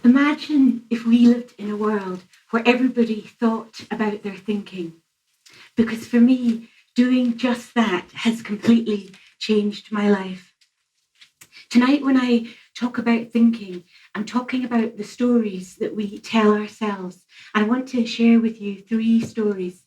Imagine if we lived in a world where everybody thought about their thinking. Because for me, doing just that has completely changed my life. Tonight, when I talk about thinking, I'm talking about the stories that we tell ourselves. I want to share with you 3 stories.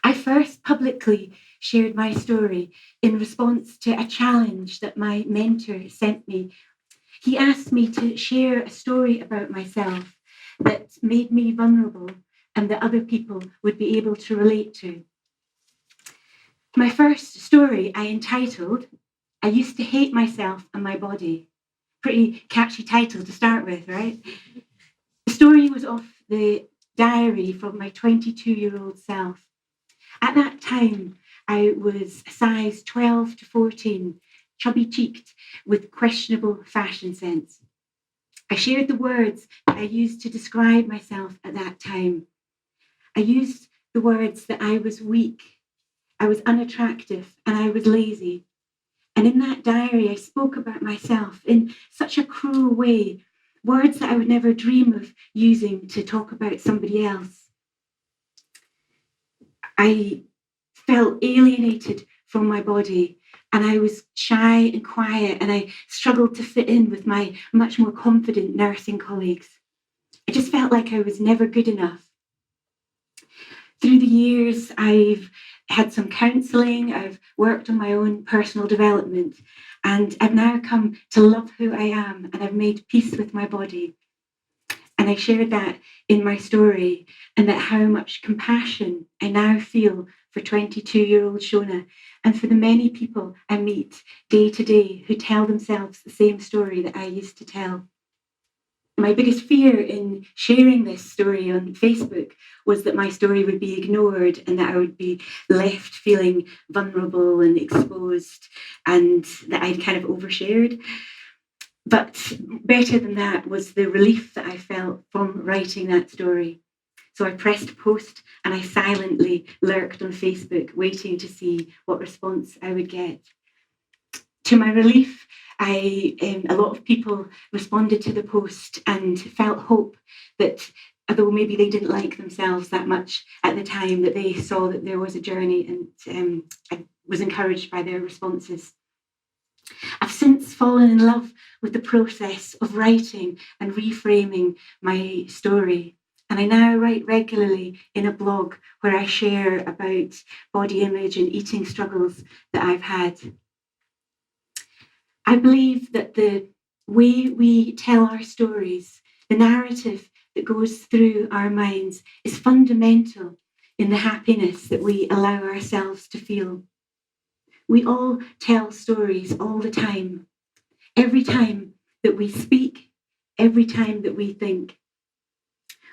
I first publicly shared my story in response to a challenge that my mentor sent me. He asked me to share a story about myself that made me vulnerable and that other people would be able to relate to. My first story I entitled, I Used to Hate Myself and My Body. Pretty catchy title to start with, right? The story was off the diary from my 22-year-old self. At that time, I was a size 12 to 14, chubby-cheeked with questionable fashion sense. I shared the words that I used to describe myself at that time. I used the words that I was weak, I was unattractive, and I was lazy. And in that diary, I spoke about myself in such a cruel way, words that I would never dream of using to talk about somebody else. I felt alienated from my body, and I was shy and quiet, and I struggled to fit in with my much more confident nursing colleagues. I just felt like I was never good enough. Through the years, I've had some counselling, I've worked on my own personal development, and I've now come to love who I am, and I've made peace with my body. And I shared that in my story, and that how much compassion I now feel for 22-year-old Shona and for the many people I meet day to day who tell themselves the same story that I used to tell. My biggest fear in sharing this story on Facebook was that my story would be ignored and that I would be left feeling vulnerable and exposed and that I'd kind of overshared. But better than that was the relief that I felt from writing that story. So I pressed post and I silently lurked on Facebook, waiting to see what response I would get. To my relief, a lot of people responded to the post and felt hope that although maybe they didn't like themselves that much at the time, that they saw that there was a journey, and I was encouraged by their responses. I've since fallen in love with the process of writing and reframing my story. And I now write regularly in a blog where I share about body image and eating struggles that I've had. I believe that the way we tell our stories, the narrative that goes through our minds, is fundamental in the happiness that we allow ourselves to feel. We all tell stories all the time. Every time that we speak, every time that we think.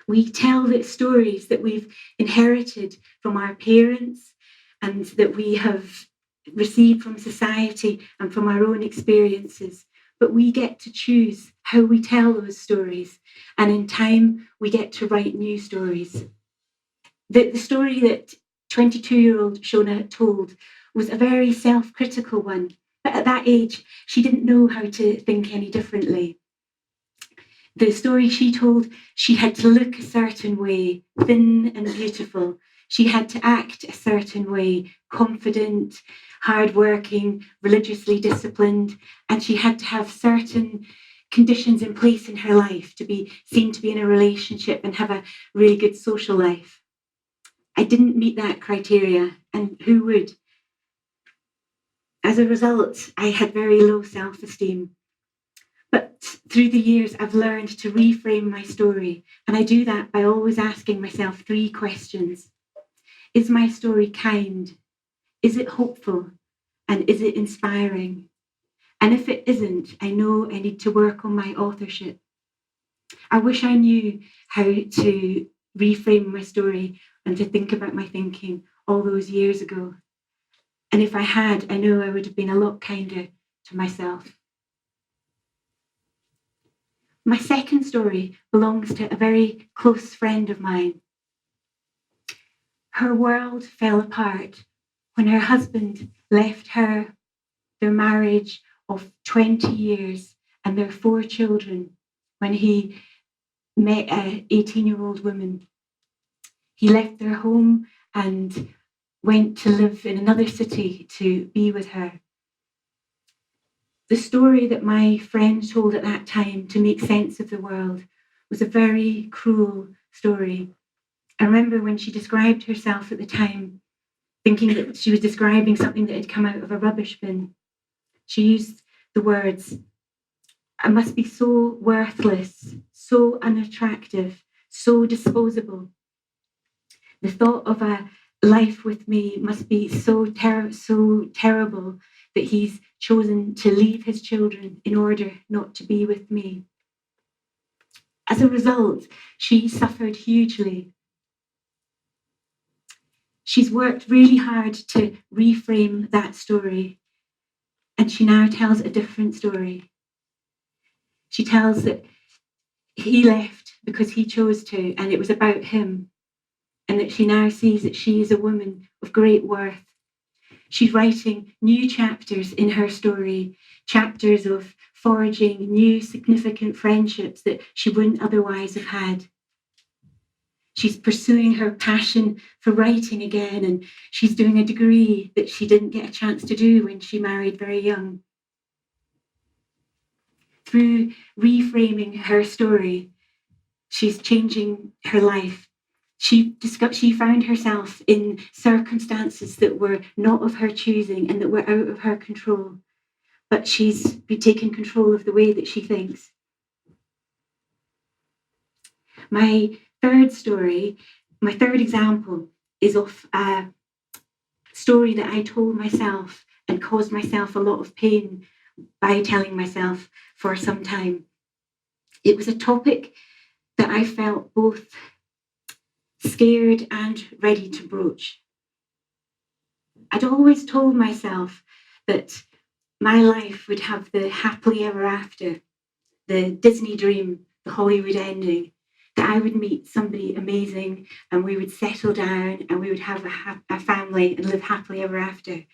We tell the stories that we've inherited from our parents and that we have received from society and from our own experiences. But we get to choose how we tell those stories. And in time, we get to write new stories. The story that 22-year-old Shona told was a very self-critical one. But at that age, she didn't know how to think any differently. The story she told, she had to look a certain way, thin and beautiful. She had to act a certain way, confident, hardworking, religiously disciplined, and she had to have certain conditions in place in her life to be seen to be in a relationship and have a really good social life. I didn't meet that criteria, and who would? As a result, I had very low self-esteem. But through the years, I've learned to reframe my story. And I do that by always asking myself 3 questions. Is my story kind? Is it hopeful? And is it inspiring? And if it isn't, I know I need to work on my authorship. I wish I knew how to reframe my story and to think about my thinking all those years ago. And if I had, I know I would have been a lot kinder to myself. My second story belongs to a very close friend of mine. Her world fell apart when her husband left her, their marriage of 20 years and their 4 children, when he met an 18-year-old woman. He left their home and went to live in another city to be with her. The story that my friend told at that time to make sense of the world was a very cruel story. I remember when she described herself at the time, thinking that she was describing something that had come out of a rubbish bin. She used the words, "I must be so worthless, so unattractive, so disposable. The thought of a life with me must be so terrible that he's chosen to leave his children in order not to be with me." As a result, she suffered hugely. She's worked really hard to reframe that story, and she now tells a different story. She tells that he left because he chose to, and it was about him, and that she now sees that she is a woman of great worth. She's writing new chapters in her story, chapters of forging new significant friendships that she wouldn't otherwise have had. She's pursuing her passion for writing again, and she's doing a degree that she didn't get a chance to do when she married very young. Through reframing her story, she's changing her life. She found herself in circumstances that were not of her choosing and that were out of her control, but she's taken control of the way that she thinks. My third example is of a story that I told myself and caused myself a lot of pain by telling myself for some time. It was a topic that I felt both scared and ready to broach. I'd always told myself that my life would have the happily ever after, the Disney dream, the Hollywood ending, that I would meet somebody amazing and we would settle down and we would have a family and live happily ever after.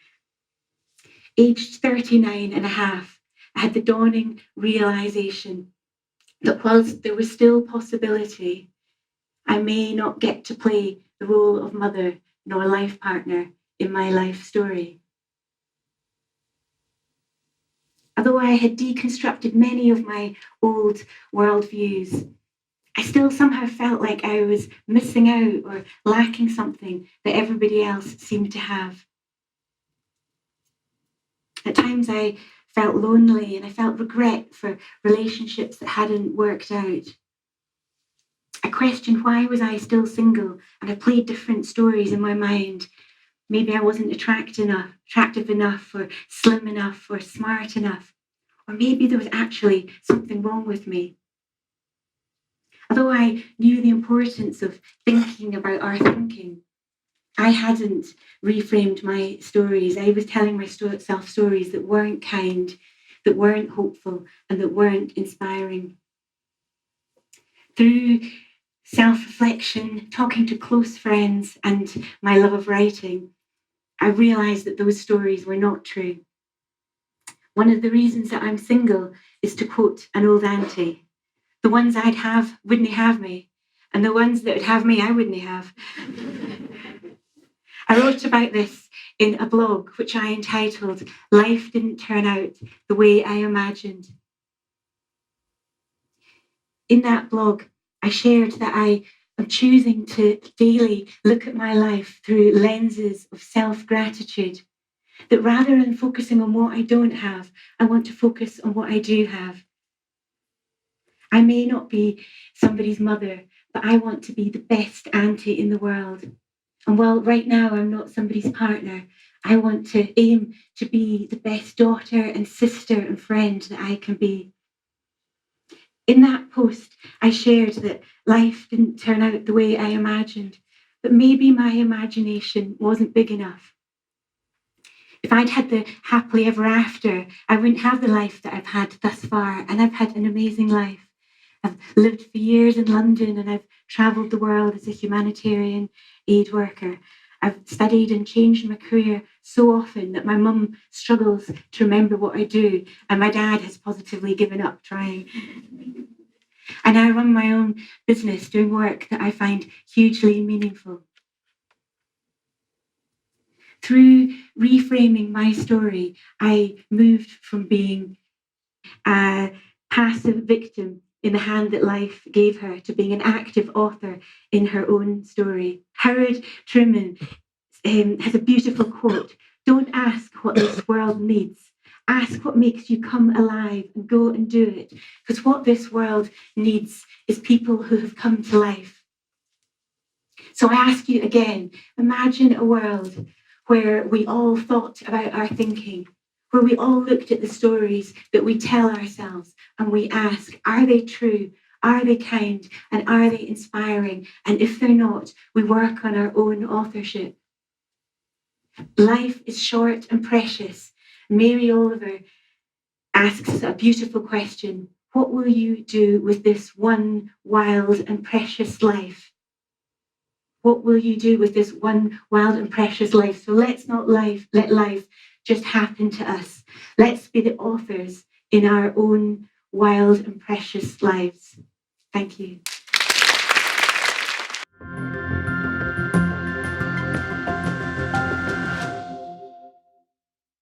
Aged 39 and a half, I had the dawning realization that whilst there was still possibility, I may not get to play the role of mother nor life partner in my life story. Although I had deconstructed many of my old worldviews, I still somehow felt like I was missing out or lacking something that everybody else seemed to have. At times I felt lonely and I felt regret for relationships that hadn't worked out. I questioned why was I still single, and I played different stories in my mind. Maybe I wasn't attractive enough or slim enough or smart enough, or maybe there was actually something wrong with me. Although I knew the importance of thinking about our thinking, I hadn't reframed my stories. I was telling myself stories that weren't kind, that weren't hopeful, and that weren't inspiring. Through self-reflection, talking to close friends, and my love of writing, I realised that those stories were not true. One of the reasons that I'm single is, to quote an old auntie, "The ones I'd have wouldn't have me, and the ones that would have me, I wouldn't have." I wrote about this in a blog, which I entitled, "Life Didn't Turn Out the Way I Imagined." In that blog, I shared that I am choosing to daily look at my life through lenses of self-gratitude, that rather than focusing on what I don't have, I want to focus on what I do have. I may not be somebody's mother, but I want to be the best auntie in the world. And while right now I'm not somebody's partner, I want to aim to be the best daughter and sister and friend that I can be. In that post, I shared that life didn't turn out the way I imagined, but maybe my imagination wasn't big enough. If I'd had the happily ever after, I wouldn't have the life that I've had thus far, and I've had an amazing life. I've lived for years in London and I've travelled the world as a humanitarian aid worker. I've studied and changed my career so often that my mum struggles to remember what I do, and my dad has positively given up trying. I now run my own business doing work that I find hugely meaningful. Through reframing my story, I moved from being a passive victim in the hand that life gave her to being an active author in her own story. Howard Truman has a beautiful quote: "Don't ask what this world needs. Ask what makes you come alive and go and do it. Because what this world needs is people who have come to life." So I ask you again, imagine a world where we all thought about our thinking, where we all looked at the stories that we tell ourselves and we ask, are they true? Are they kind? And are they inspiring? And if they're not, we work on our own authorship. Life is short and precious. Mary Oliver asks a beautiful question: what will you do with this one wild and precious life? What will you do with this one wild and precious life? So let's not let life just happen to us. Let's be the authors in our own wild and precious lives. Thank you.